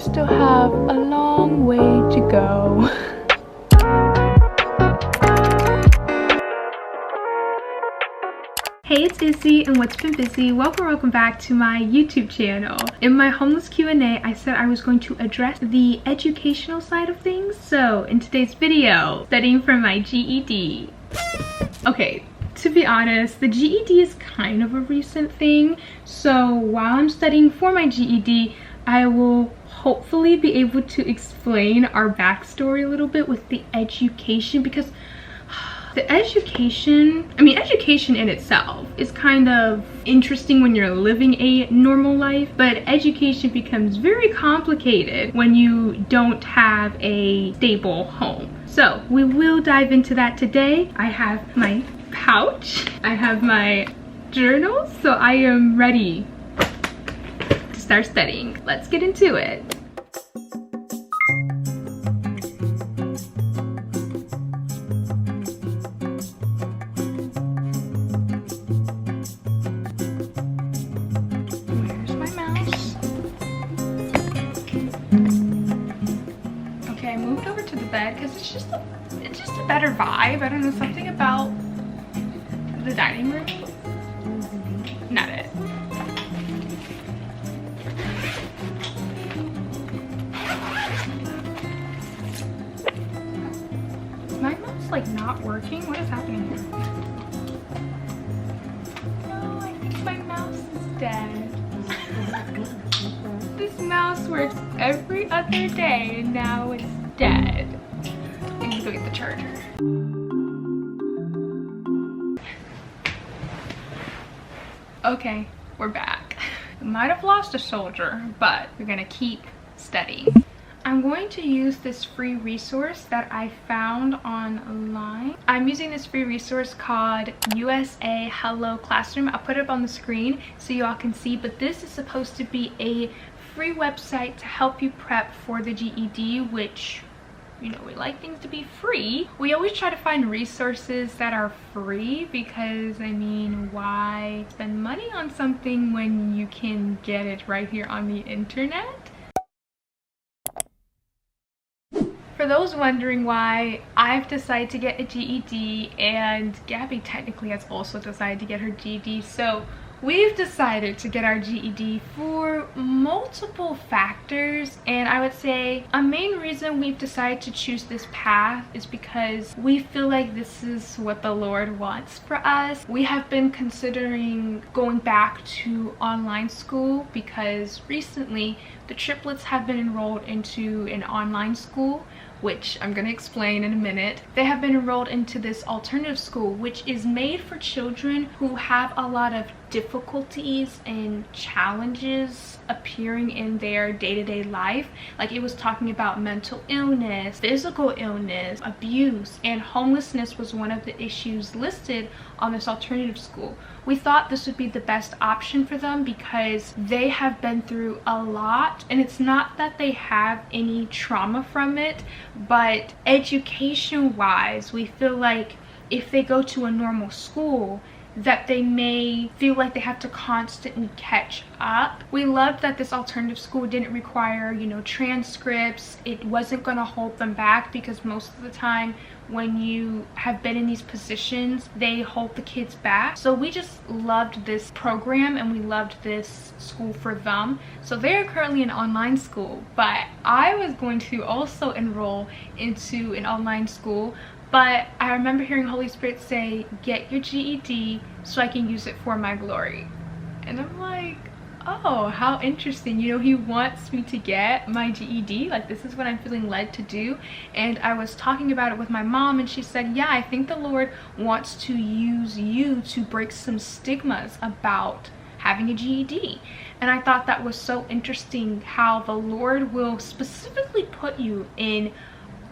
still have a long way to go. Hey, it's Izzy and what's been busy. Welcome back to my YouTube channel. In my homeless Q&A, I said I was going to address the educational side of things. So in today's video, studying for my GED. Okay, to be honest, the GED is kind of a recent thing. So while I'm studying for my GED, I will hopefully be able to explain our backstory a little bit with the education, because the education in itself is kind of interesting when you're living a normal life, but education becomes very complicated when you don't have a stable home. So we will dive into that today. I have my pouch, I have my journal, so I am ready to start studying. Let's get into it. Because it's just a better vibe. I don't know, something about the dining room. Not it. Is my mouse like not working? What is happening here? No, I think my mouse is dead. This mouse works every other day and now it's dead. I need to go get the charger. Okay, we're back. We might have lost a soldier, but we're gonna keep studying. I'm going to use this free resource that I found online. I'm using this free resource called USA Hello Classroom. I'll put it up on the screen so you all can see, but this is supposed to be a free website to help you prep for the GED, which, you know, we like things to be free. We always try to find resources that are free because, I mean, why spend money on something when you can get it right here on the internet? For those wondering why I've decided to get a GED and Gabby technically has also decided to get her GED, so we've decided to get our GED for multiple factors, and I would say a main reason we've decided to choose this path is because we feel like this is what the Lord wants for us. We have been considering going back to online school because recently the triplets have been enrolled into an online school, which I'm going to explain in a minute. They have been enrolled into this alternative school, which is made for children who have a lot of difficulties and challenges appearing in their day-to-day life. Like, it was talking about mental illness, physical illness, abuse, and homelessness was one of the issues listed on this alternative school. We thought this would be the best option for them because they have been through a lot, and it's not that they have any trauma from it, but education-wise, we feel like if they go to a normal school, that they may feel like they have to constantly catch up. We loved that this alternative school didn't require, you know, transcripts. It wasn't going to hold them back because most of the time when you have been in these positions, they hold the kids back. So we just loved this program and we loved this school for them. So they are currently in online school, but I was going to also enroll into an online school. But I remember hearing Holy Spirit say, get your GED so I can use it for my glory. And I'm like, oh, how interesting. You know, he wants me to get my GED. Like, this is what I'm feeling led to do. And I was talking about it with my mom, and she said, yeah, I think the Lord wants to use you to break some stigmas about having a GED. And I thought that was so interesting, how the Lord will specifically put you in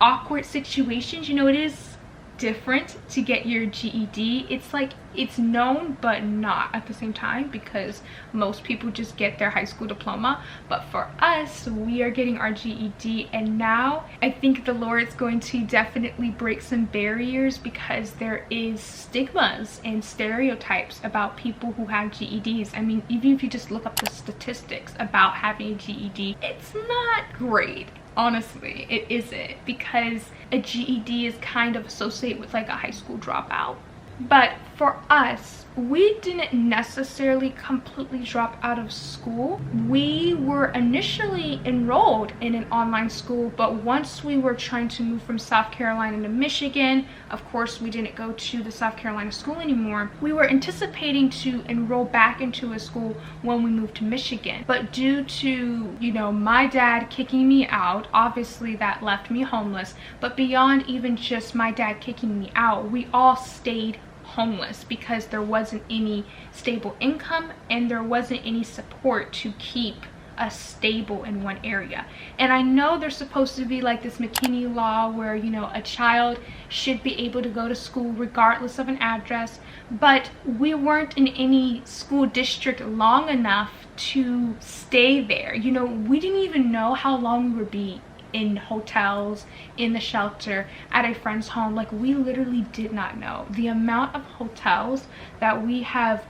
awkward situations. You know, it is different to get your GED. It's like it's known but not at the same time, because most people just get their high school diploma, but for us, we are getting our GED. And now I think the Lord is going to definitely break some barriers, because there is stigmas and stereotypes about people who have GEDs. I mean, even if you just look up the statistics about having a GED, it's not great. Honestly, it isn't, because a GED is kind of associated with like a high school dropout. But for us, we didn't necessarily completely drop out of school. We were initially enrolled in an online school, but once we were trying to move from South Carolina to Michigan, of course we didn't go to the South Carolina school anymore. We were anticipating to enroll back into a school when we moved to Michigan, but due to, you know, my dad kicking me out, obviously that left me homeless. But beyond even just my dad kicking me out, we all stayed homeless because there wasn't any stable income and there wasn't any support to keep us stable in one area. And I know there's supposed to be like this McKinney law where, you know, a child should be able to go to school regardless of an address, but we weren't in any school district long enough to stay there. You know, we didn't even know how long we would be in hotels, in the shelter, at a friend's home. Like, we literally did not know. The amount of hotels that we have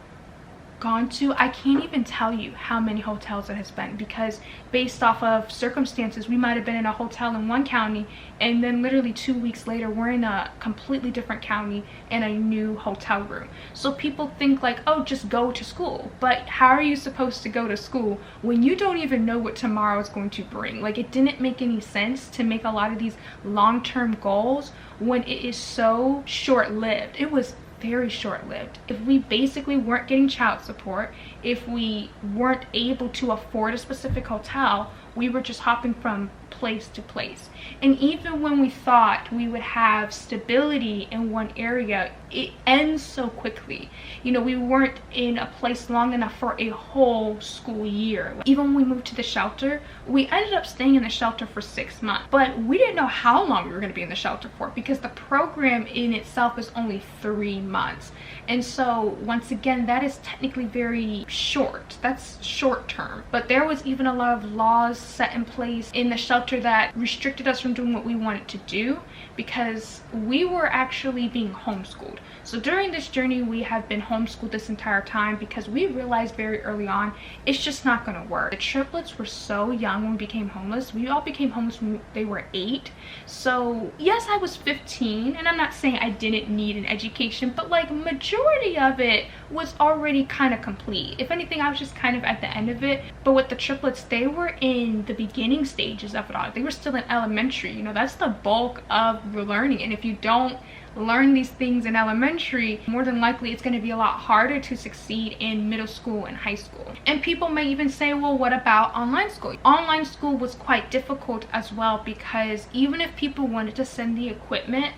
gone to, I can't even tell you how many hotels it has been, because based off of circumstances, we might have been in a hotel in one county and then literally 2 weeks later we're in a completely different county in a new hotel room. So people think like, oh, just go to school, but how are you supposed to go to school when you don't even know what tomorrow is going to bring? Like, it didn't make any sense to make a lot of these long-term goals when it is so short-lived. It was very short-lived. If we basically weren't getting child support, if we weren't able to afford a specific hotel, we were just hopping from place to place. And even when we thought we would have stability in one area, it ends so quickly. You know, we weren't in a place long enough for a whole school year. Even when we moved to the shelter, we ended up staying in the shelter for 6 months, but we didn't know how long we were going to be in the shelter for, because the program in itself is only 3 months. And so once again, that is technically very short. That's short term. But there was even a lot of laws set in place in the shelter that restricted us from doing what we wanted to do, because we were actually being homeschooled. So during this journey, we have been homeschooled this entire time, because we realized very early on it's just not going to work. The triplets were so young when we became homeless. We all became homeless when they were 8. So yes, I was 15, and I'm not saying I didn't need an education, but like majority of it was already kind of complete. If anything, I was just kind of at the end of it. But with the triplets, they were in the beginning stages of it all. They were still in elementary. You know, that's the bulk of the learning, and if you don't learn these things in elementary, more than likely it's going to be a lot harder to succeed in middle school and high school. And people may even say, well, what about online school? Online school was quite difficult as well, because even if people wanted to send the equipment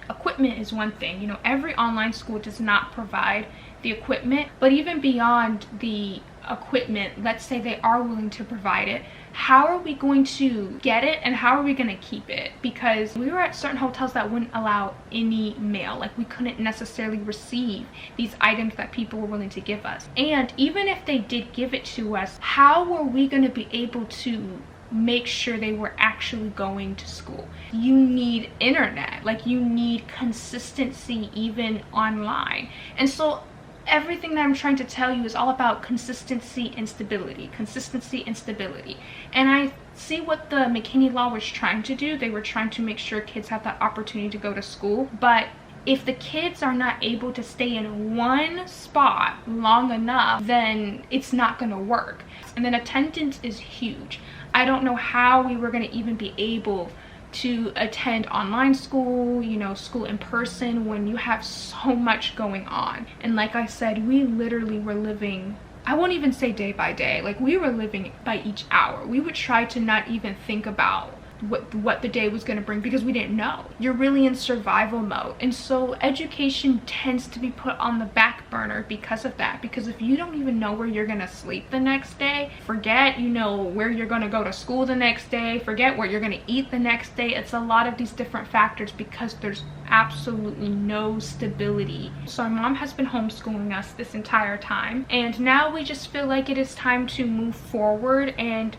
is one thing. You know, every online school does not provide the equipment, but even beyond the equipment, let's say they are willing to provide it, how are we going to get it and how are we going to keep it? Because we were at certain hotels that wouldn't allow any mail. Like, we couldn't necessarily receive these items that people were willing to give us. And even if they did give it to us, how were we going to be able to make sure they were actually going to school? You need internet, like you need consistency even online. And so everything that I'm trying to tell you is all about consistency and stability, consistency and stability. And I see what the McKinney law was trying to do. They were trying to make sure kids have that opportunity to go to school, but if the kids are not able to stay in one spot long enough, then it's not going to work. And then attendance is huge. I don't know how we were going to even be able to attend online school, you know, school in person, when you have so much going on. And like I said, we literally were living, I won't even say day by day, like we were living by each hour. We would try to not even think about what the day was going to bring, because we didn't know. You're really in survival mode, and so education tends to be put on the back burner because of that. Because if you don't even know where you're going to sleep the next day, forget, you know, where you're going to go to school the next day, forget where you're going to eat the next day. It's a lot of these different factors because there's absolutely no stability. So our mom has been homeschooling us this entire time, and now we just feel like it is time to move forward and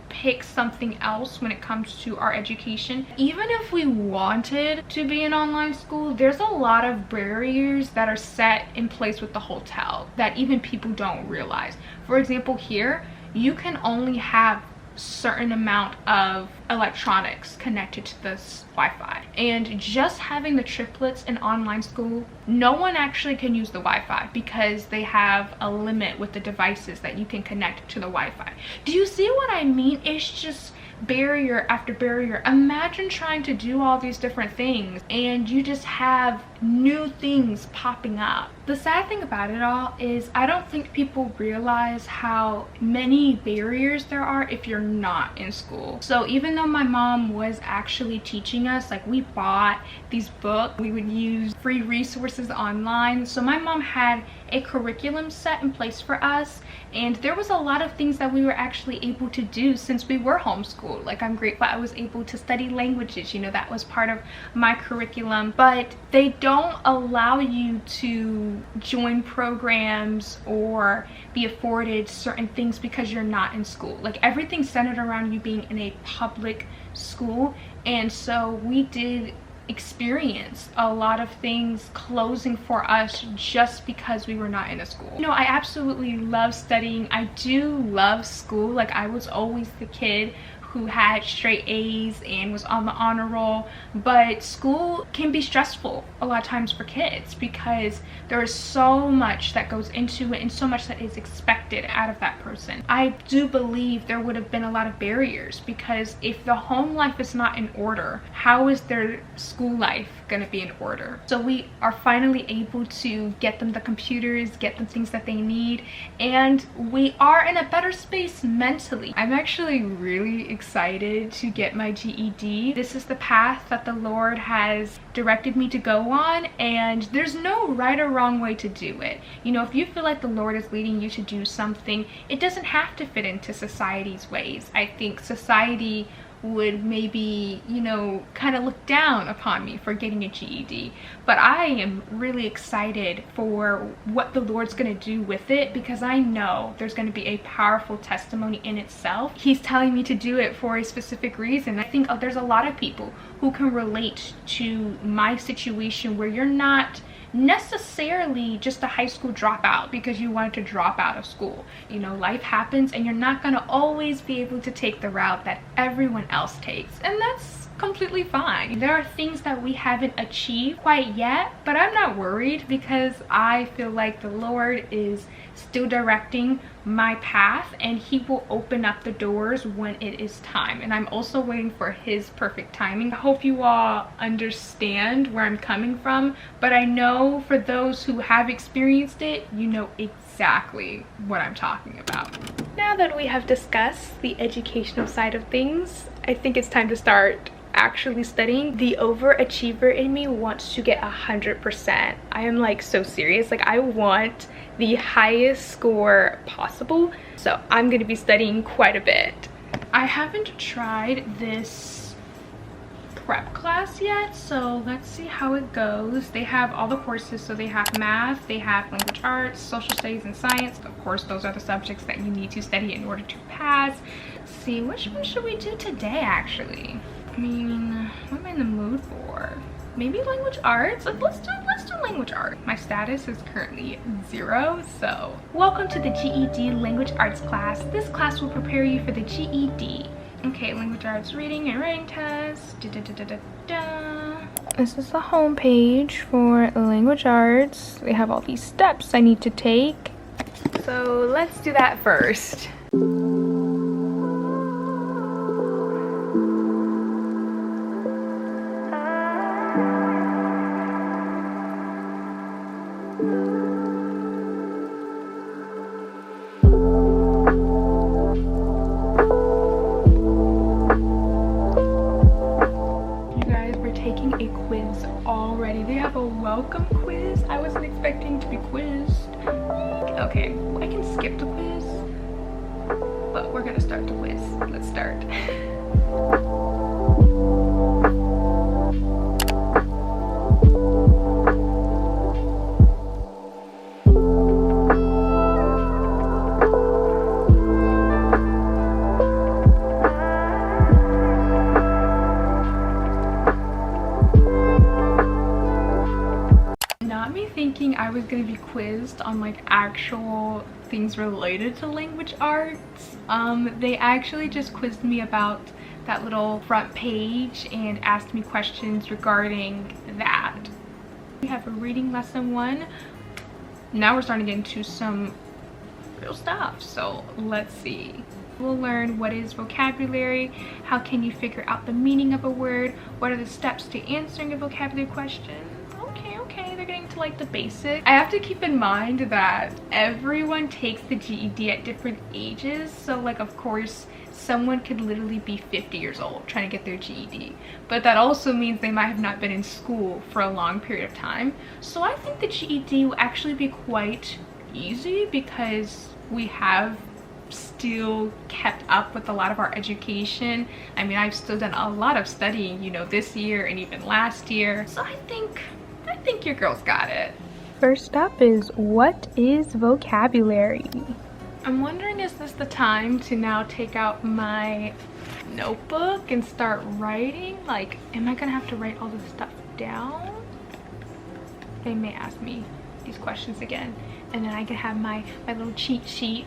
pick something else when it comes to our education. Even if we wanted to be an online school, there's a lot of barriers that are set in place with the hotel that even people don't realize. For example, here you can only have certain amount of electronics connected to this Wi-Fi, and just having the triplets in online school, no one actually can use the Wi-Fi because they have a limit with the devices that you can connect to the Wi-Fi. Do you see what I mean? It's just barrier after barrier. Imagine trying to do all these different things and you just have new things popping up. The sad thing about it all is I don't think people realize how many barriers there are if you're not in school. So even though my mom was actually teaching us, like, we bought these books, we would use free resources online. So my mom had a curriculum set in place for us, and there was a lot of things that we were actually able to do since we were homeschooled. Like, I'm grateful I was able to study languages, you know, that was part of my curriculum. But they don't allow you to join programs or be afforded certain things because you're not in school. Like, everything's centered around you being in a public school, and so we did experience a lot of things closing for us just because we were not in a school. You know, I absolutely love studying. I do love school. Like, I was always the kid who had straight A's and was on the honor roll, but school can be stressful a lot of times for kids because there is so much that goes into it and so much that is expected out of that person. I do believe there would have been a lot of barriers, because if the home life is not in order, how is their school life going to be in order? So we are finally able to get them the computers, get them things that they need, and we are in a better space mentally. I'm actually really excited to get my GED. This is the path that the Lord has directed me to go on, and there's no right or wrong way to do it. You know, if you feel like the Lord is leading you to do something, it doesn't have to fit into society's ways. I think society would maybe, you know, kind of look down upon me for getting a GED, but I am really excited for what the Lord's going to do with it, because I know there's going to be a powerful testimony in itself. He's telling me to do it for a specific reason. I think there's a lot of people who can relate to my situation, where you're not necessarily just a high school dropout because you wanted to drop out of school. You know, life happens and you're not going to always be able to take the route that everyone else takes, and that's completely fine. There are things that we haven't achieved quite yet, but I'm not worried because I feel like the Lord is still directing my path, and he will open up the doors when it is time, and I'm also waiting for his perfect timing. I hope you all understand where I'm coming from, but I know for those who have experienced it, you know exactly what I'm talking about. Now that we have discussed the educational side of things, I think it's time to start actually studying. The overachiever in me wants to get 100%. I am like so serious. Like, I want the highest score possible, so I'm going to be studying quite a bit. I haven't tried this prep class yet, so let's see how it goes. They have all the courses, so they have math, they have language arts, social studies, and science. Of course, those are the subjects that you need to study in order to pass. Let's see, which one should we do today actually? I mean, what am I in the mood for? Maybe language arts? Like, let's do language art. My status is currently 0, so welcome to the GED language arts class. This class will prepare you for the GED. Okay, language arts reading and writing test. This is the home page for language arts. They have all these steps I need to take, so let's do that first. welcome quiz. I wasn't expecting to be quizzed. Okay, I can skip the quiz, but we're gonna start the quiz. Let's start. Not me thinking I was gonna be quizzed on like actual things related to language arts. They actually just quizzed me about that little front page and asked me questions regarding that. We have a reading lesson 1. Now we're starting to get into some real stuff, so let's see. We'll learn what is vocabulary, how can you figure out the meaning of a word, what are the steps to answering a vocabulary question. Okay, they're getting to like the basics. I have to keep in mind that everyone takes the GED at different ages, so like of course someone could literally be 50 years old trying to get their GED, but that also means they might have not been in school for a long period of time. So I think the GED will actually be quite easy because we have still kept up with a lot of our education. I mean, I've still done a lot of studying, you know, this year and even last year, so I think your girls got it. First up is, what is vocabulary? I'm wondering, is this the time to now take out my notebook and start writing? Like, am I gonna have to write all this stuff down? They may ask me these questions again, and then I can have my little cheat sheet.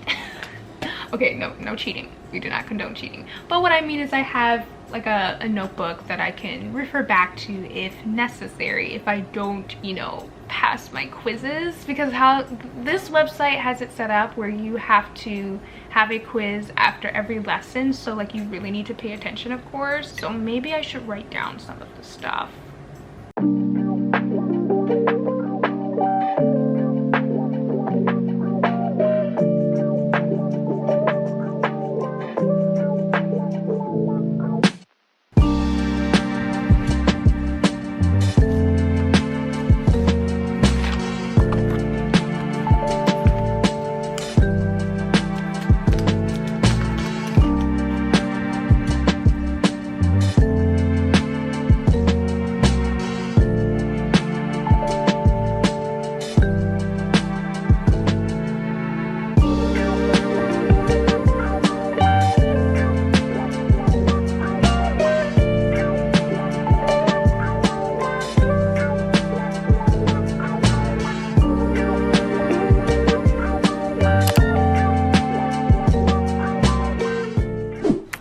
Okay, no cheating. We do not condone cheating. But what I mean is I have like a notebook that I can refer back to if necessary, if I don't, you know, pass my quizzes, because how this website has it set up where you have to have a quiz after every lesson, so like you really need to pay attention, of course. So maybe I should write down some of the stuff.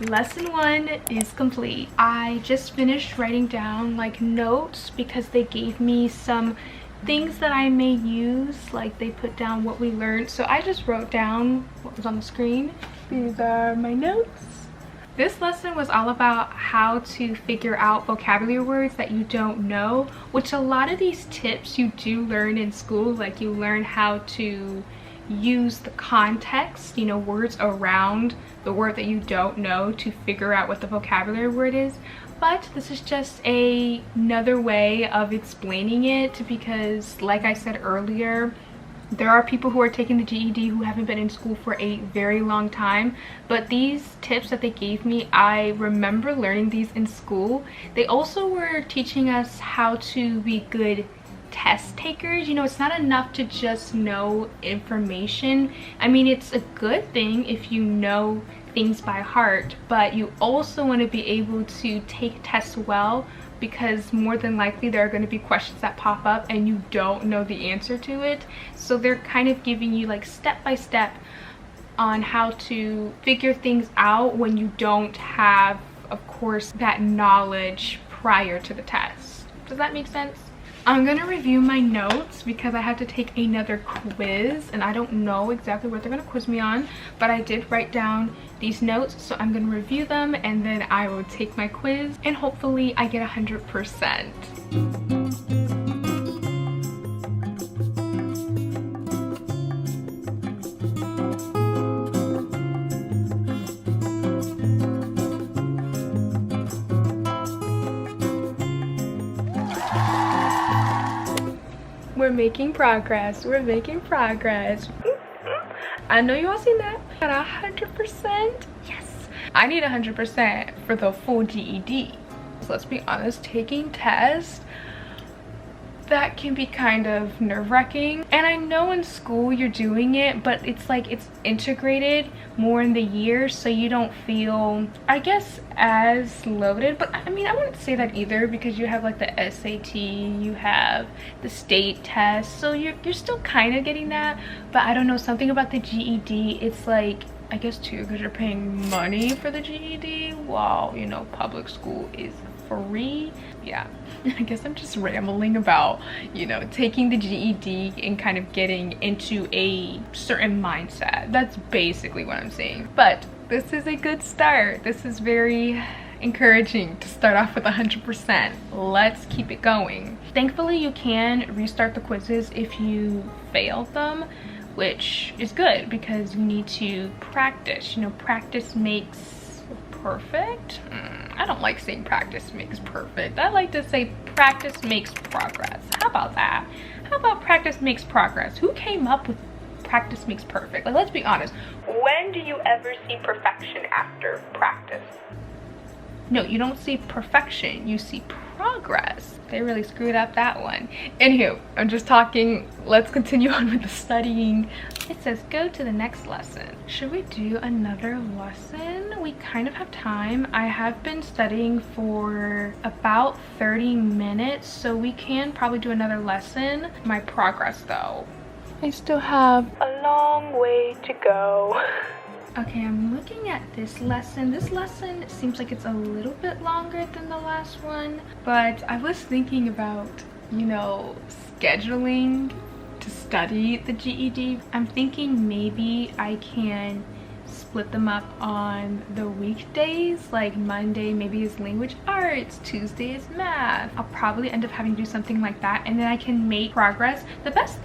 Lesson 1 is complete. I just finished writing down like notes because they gave me some things that I may use, like they put down what we learned. So I just wrote down what was on the screen. These are my notes. This lesson was all about how to figure out vocabulary words that you don't know, which a lot of these tips you do learn in school. Like you learn how to use the context, you know, words around the word that you don't know to figure out what the vocabulary word is. But this is just another way of explaining it, because like I said earlier, there are people who are taking the GED who haven't been in school for a very long time, but these tips that they gave me, I remember learning these in school. They also were teaching us how to be good test takers. You know, it's not enough to just know information. I mean, it's a good thing if you know things by heart, but you also want to be able to take tests well, because more than likely there are going to be questions that pop up and you don't know the answer to it. So they're kind of giving you like step by step on how to figure things out when you don't have, of course, that knowledge prior to the test. Does that make sense? I'm gonna review my notes because I have to take another quiz and I don't know exactly what they're gonna quiz me on, but I did write down these notes, so I'm gonna review them and then I will take my quiz and hopefully I get 100%. We're making progress. We're making progress. I know you all seen that. Got 100%. Yes. I need 100% for the full GED. So let's be honest, taking tests, that can be kind of nerve-wracking. And I know in school you're doing it, but it's like it's integrated more in the year, so you don't feel, I guess, as loaded. But I mean, I wouldn't say that either, because you have like the SAT, you have the state test, so you're still kind of getting that. But I don't know, something about the GED, it's like, I guess too, because you're paying money for the GED while, you know, public school is free. Yeah, I guess I'm just rambling about, you know, taking the GED and kind of getting into a certain mindset. That's basically what I'm saying. But this is a good start. This is very encouraging to start off with 100%. Let's keep it going. Thankfully, you can restart the quizzes if you failed them, which is good because you need to practice. You know, practice makes perfect. I don't like saying practice makes perfect. I like to say practice makes progress. How about that? How about practice makes progress? Who came up with practice makes perfect? Like, let's be honest. When do you ever see perfection after practice? No, you don't see perfection, you see progress. They really screwed up that one. Anywho, I'm just talking. Let's continue on with the studying. It says go to the next lesson. Should we do another lesson? We kind of have time. I have been studying for about 30 minutes, so we can probably do another lesson. My progress though, I still have a long way to go. Okay, I'm looking at this lesson. This lesson seems like it's a little bit longer than the last one, but I was thinking about, you know, scheduling to study the GED. I'm thinking maybe I can split them up on the weekdays, like Monday maybe is language arts, Tuesday is math. I'll probably end up having to do something like that, and then I can make progress. The best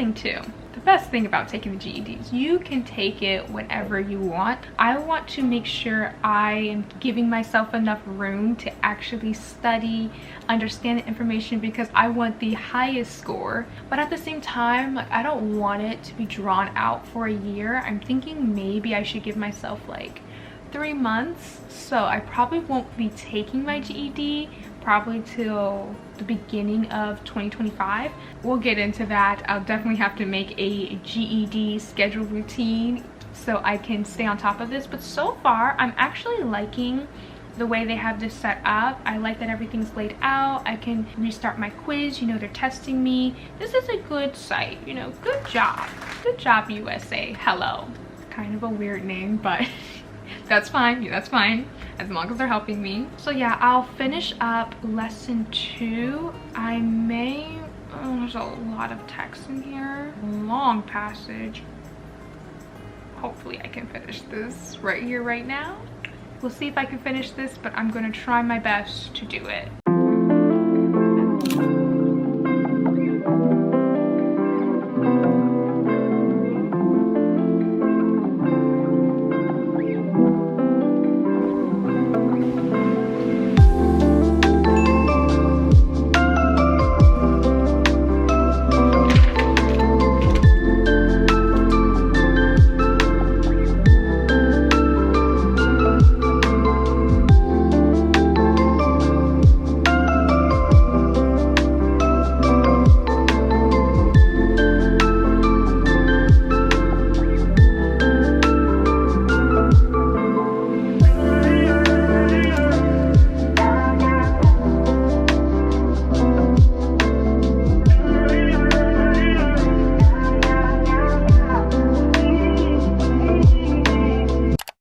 thing about taking the GEDs, you can take it whenever you want. I want to make sure I am giving myself enough room to actually study, understand the information, because I want the highest score. But at the same time, like, I don't want it to be drawn out for a year. I'm thinking maybe I should give myself like 3 months. So I probably won't be taking my GED probably till the beginning of 2025. We'll get into that. I'll definitely have to make a GED schedule routine so I can stay on top of this. But so far, I'm actually liking the way they have this set up. I like that everything's laid out. I can restart my quiz. You know, they're testing me. This is a good site, you know. Good job. Good job, USA. Hello. Kind of a weird name, but that's fine. Yeah, that's fine, as long as they're helping me. So yeah, I'll finish up lesson 2. I may, oh, there's a lot of text in here. Long passage. Hopefully I can finish this right here, right now. We'll see if I can finish this, but I'm gonna try my best to do it.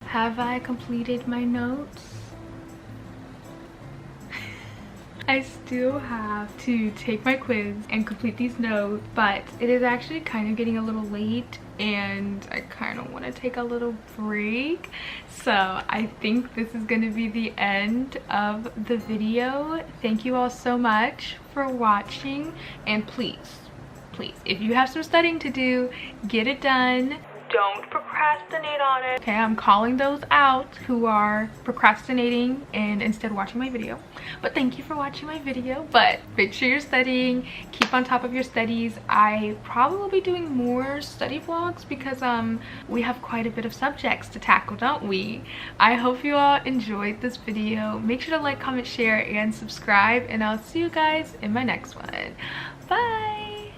Have I completed my notes? I still have to take my quiz and complete these notes, but it is actually kind of getting a little late and I kind of want to take a little break. So I think this is going to be the end of the video. Thank you all so much for watching, and please, if you have some studying to do, get it done. don't procrastinate on it. Okay, I'm calling those out who are procrastinating and instead watching my video. But thank you for watching my video. But make sure you're studying, keep on top of your studies. I probably will be doing more study vlogs because we have quite a bit of subjects to tackle, don't we? I hope you all enjoyed this video. Make sure to like, comment, share, and subscribe, and I'll see you guys in my next one. Bye!